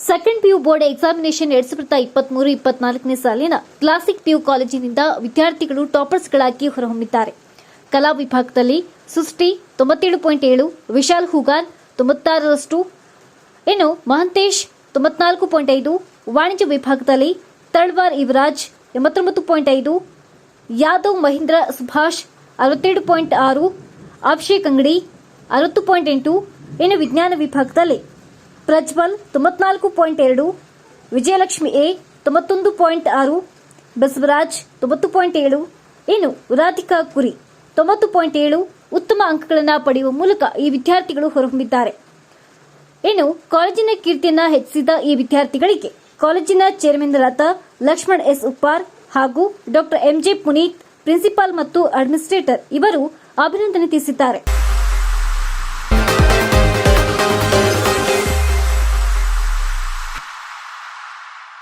Second PU board examination 2023-24ನೇ ಸಾಲಿನ classic PU ಕಾಲೇಜಿನಿಂದ ವಿದ್ಯಾರ್ಥಿಗಳು ಟಾಪರ್ಸ್ಗಳಾಗಿ ಹೊರಹೊಮ್ಮಿದ್ದಾರೆ. ಕಲಾ ವಿಭಾಗದಲ್ಲಿ ಸೃಷ್ಟಿ 97.7, ವಿಶಾಲ್ ಹೂಗಾರ್ 96ರಷ್ಟು, ಇನ್ನು ಮಹಂತೇಶ್ 94.5, ವಾಣಿಜ್ಯ ವಿಭಾಗದಲ್ಲಿ ತಳವಾರ್ ಯುವರಾಜ್ 89.5, ಯಾದವ್ ಮಹೇಂದ್ರ ಸುಭಾಷ್ 67.6, ಅಭಿಷೇಕ್ ಅಂಗಡಿ 60.8, ಇನ್ನು ವಿಜ್ಞಾನ ವಿಭಾಗದಲ್ಲಿ ಪ್ರಜ್ವಲ್ 94.2, ವಿಜಯಲಕ್ಷ್ಮಿ ಎ 91.6, ಬಸವರಾಜ್ 90.7, ಇನ್ನು ರಾಧಿಕಾ ಕುರಿ 90.7 ಉತ್ತಮ ಅಂಕಗಳನ್ನು ಪಡೆಯುವ ಮೂಲಕ ಈ ವಿದ್ಯಾರ್ಥಿಗಳು ಹೊರಹೊಮ್ಮಿದ್ದಾರೆ. ಇನ್ನು ಕಾಲೇಜಿನ ಕೀರ್ತಿಯನ್ನು ಹೆಚ್ಚಿಸಿದ ಈ ವಿದ್ಯಾರ್ಥಿಗಳಿಗೆ ಕಾಲೇಜಿನ ಚೇರ್ಮನ್ರಾದ ಲಕ್ಷ್ಮಣ್ ಎಸ್ ಉಪ್ಪಾರ್ ಹಾಗೂ ಡಾ ಎಂಜೆ ಪುನೀತ್, ಪ್ರಿನ್ಸಿಪಾಲ್ ಮತ್ತು ಅಡ್ಮಿನಿಸ್ಟ್ರೇಟರ್ ಇವರು ಅಭಿನಂದನೆ ತಿಳಿಸಿದ್ದಾರೆ.